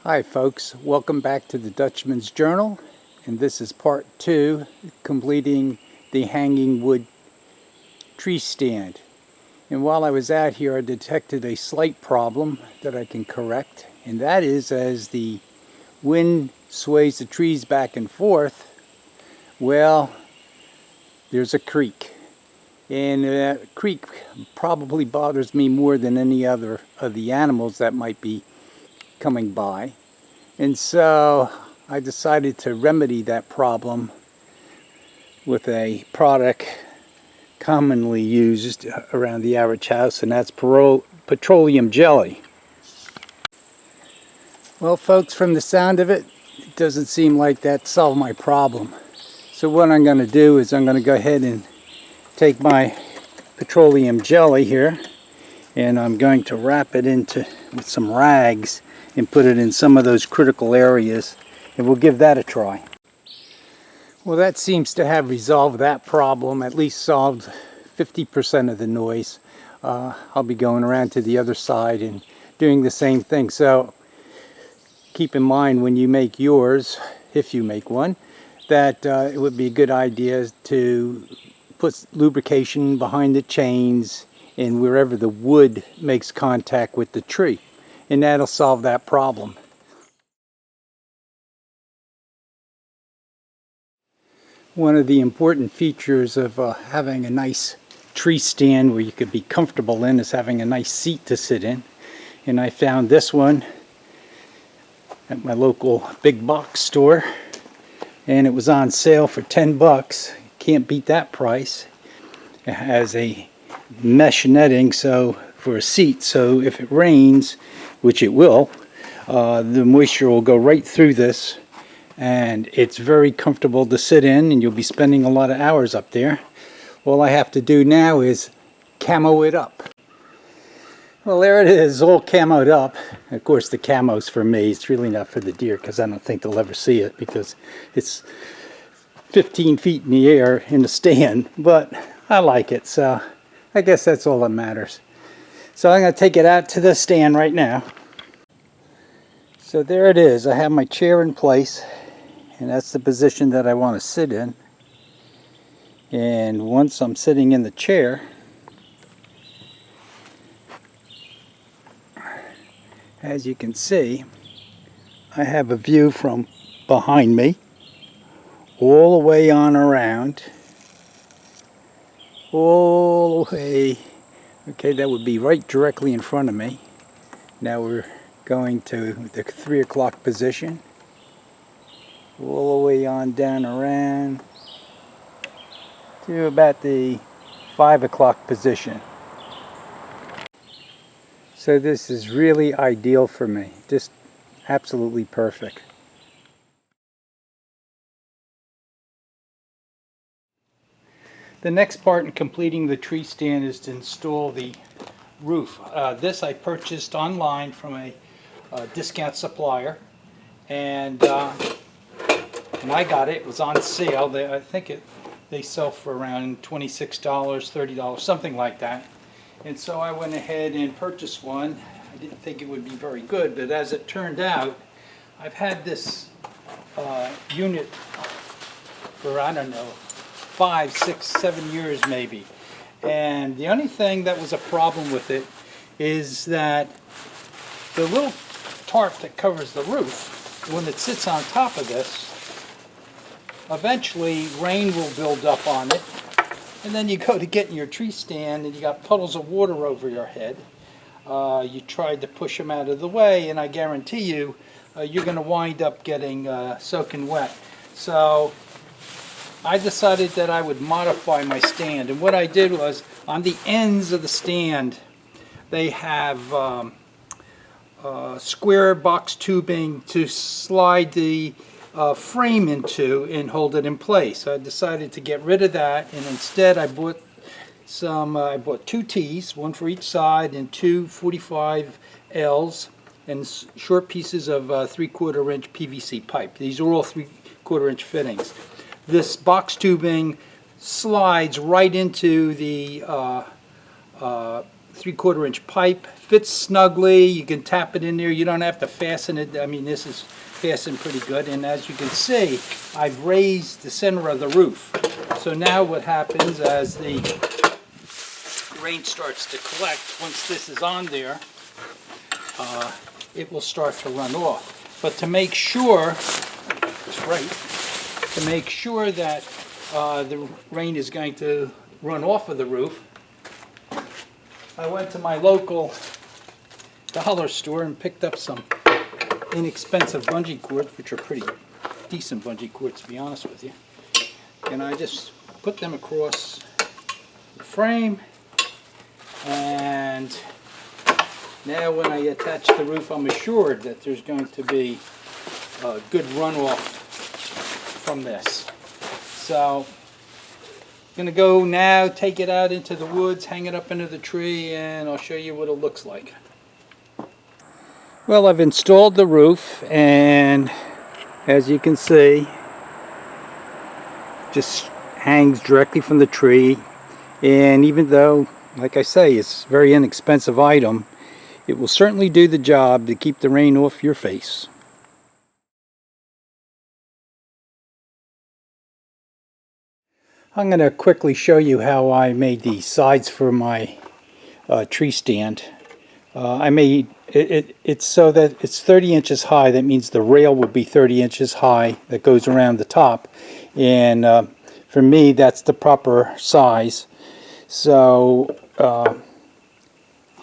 Hi folks, welcome back to the Dutchman's Journal, and this is part 2, completing the hanging wood tree stand. And while I was out here, I detected a slight problem that I can correct, and that is as the wind sways the trees back and forth, well, there's a creak. And that creak probably bothers me more than any other of the animals that might be coming by. And so I decided to remedy that problem with a product commonly used around the average house, and that's petroleum jelly. Well folks, from the sound of it, it doesn't seem like that solved my problem. So what I'm going to do is I'm going to go ahead and take my petroleum jelly here, and I'm going to wrap it with some rags and put it in some of those critical areas, and we'll give that a try. Well, that seems to have resolved that problem, at least solved 50% of the noise. I'll be going around to the other side and doing the same thing. So keep in mind when you make yours, if you make one, that it would be a good idea to put lubrication behind the chains and wherever the wood makes contact with the tree, and that'll solve that problem. One of the important features of having a nice tree stand where you could be comfortable in is having a nice seat to sit in, and I found this one at my local big box store, and it was on sale for 10 bucks. Can't beat that price. It has a mesh netting for a seat, so if it rains, which it will, the moisture will go right through this, and it's very comfortable to sit in, and you'll be spending a lot of hours up there. All I have to do now is camo it up. Well, there it is, all camoed up. Of course, the camo's for me. It's really not for the deer, because I don't think they'll ever see it, because it's 15 feet in the air in the stand, but I like it, so I guess that's all that matters. So I'm going to take it out to the stand right now. So there it is. I have my chair in place, and that's the position that I want to sit in. And once I'm sitting in the chair, as you can see, I have a view from behind me all the way on around, all the way. Okay, that would be right directly in front of me. Now we're going to the 3 o'clock position, all the way on down around to about the 5 o'clock position. So this is really ideal for me, just absolutely perfect. The next part in completing the tree stand is to install the roof. This I purchased online from a discount supplier, and when I got it, it was on sale. I think they sell for around $26, $30, something like that. And so I went ahead and purchased one. I didn't think it would be very good, but as it turned out, I've had this unit for, I don't know, 5, 6, 7 years maybe. And the only thing that was a problem with it is that the little tarp that covers the roof, when it sits on top of this, eventually rain will build up on it, and then you go to get in your tree stand and you got puddles of water over your head. You tried to push them out of the way, and I guarantee you you're going to wind up getting soaking wet. So I decided that I would modify my stand, and what I did was, on the ends of the stand they have square box tubing to slide the frame into and hold it in place. I decided to get rid of that, and instead I bought two T's, one for each side, and two 45 L's, and short pieces of 3/4 inch PVC pipe. These are all 3/4 inch fittings. This box tubing slides right into the 3/4 inch pipe. Fits snugly. You can tap it in there. You don't have to fasten it. I mean, this is fastened pretty good. And as you can see, I've raised the center of the roof. So now what happens as the rain starts to collect, once this is on there, it will start to run off. But to make sure, that's right, to make sure that the rain is going to run off of the roof, I went to my local dollar store and picked up some inexpensive bungee cords, which are pretty decent bungee cords to be honest with you. And I just put them across the frame, and now when I attach the roof, I'm assured that there's going to be a good runoff from this. So I'm going to go now, take it out into the woods, hang it up into the tree, and I'll show you what it looks like. Well, I've installed the roof, and as you can see, just hangs directly from the tree. And even though, like I say, it's a very inexpensive item, it will certainly do the job to keep the rain off your face. I'm going to quickly show you how I made the sides for my tree stand. I made it's so that it's 30 inches high. That means the rail will be 30 inches high that goes around the top. And for me, that's the proper size. So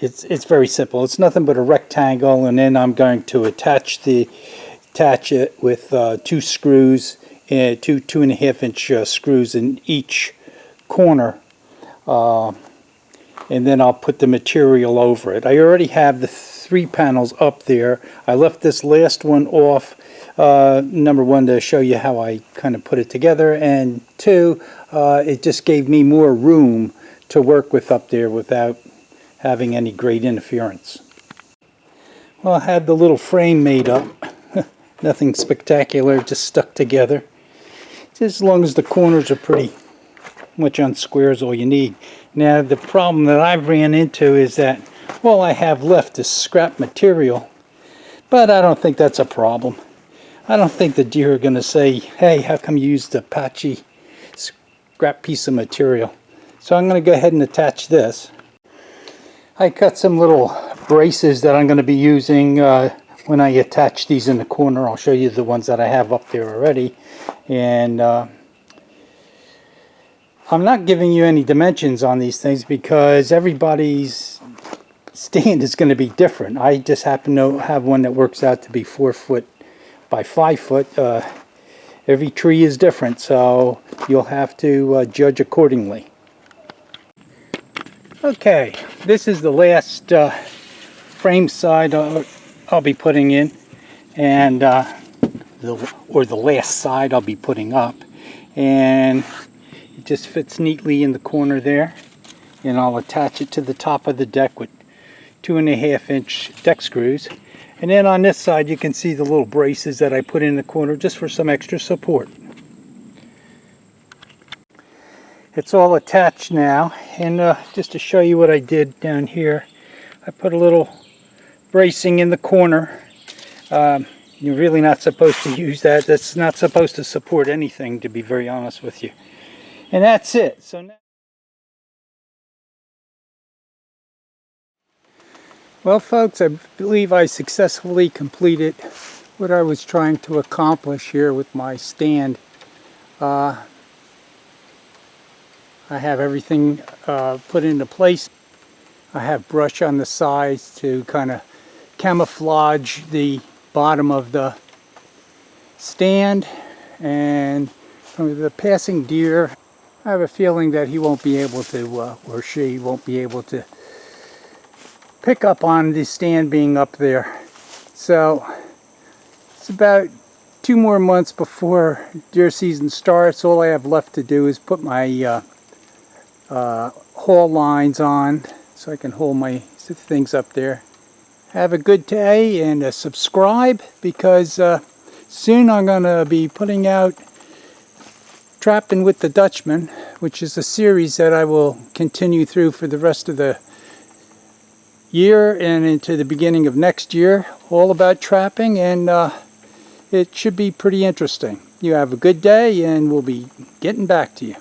it's very simple. It's nothing but a rectangle, and then I'm going to attach it with 2 screws, and 2.5 inch screws in each corner. And then I'll put the material over it. I already have the 3 panels up there. I left this last one off, number 1, to show you how I kind of put it together, and 2, it just gave me more room to work with up there without having any great interference. Well, I had the little frame made up. Nothing spectacular, just stuck together. Just as long as the corners are pretty much on square is all you need. Now the problem that I've ran into is that all I have left is scrap material, but I don't think that's a problem. I don't think the deer are going to say, hey, how come you used a patchy scrap piece of material? So I'm going to go ahead and attach this. I cut some little braces that I'm going to be using when I attach these in the corner. I'll show you the ones that I have up there already. And I'm not giving you any dimensions on these things because everybody's stand is going to be different. I just happen to have one that works out to be 4 foot by 5 foot. Every tree is different, so you'll have to judge accordingly. Okay, this is the last frame side I'll be putting in, and the last side I'll be putting up, and it just fits neatly in the corner there. And I'll attach it to the top of the deck with 2.5 inch deck screws. And then on this side you can see the little braces that I put in the corner just for some extra support. It's all attached now, and just to show you what I did down here, I put a little bracing in the corner. You're really not supposed to use that. That's not supposed to support anything, to be very honest with you. And that's it. So now, well folks, I believe I successfully completed what I was trying to accomplish here with my stand. I have everything put into place. I have brush on the sides to kind of camouflage the bottom of the stand, and from the passing deer, I have a feeling that he won't be able to, or she won't be able to pick up on the stand being up there. So it's about 2 more months before deer season starts. All I have left to do is put my haul lines on so I can hold my things up there. Have a good day, and subscribe, because soon I'm going to be putting out Trapping with the Dutchman, which is a series that I will continue through for the rest of the year and into the beginning of next year, all about trapping, and it should be pretty interesting. You have a good day, and we'll be getting back to you.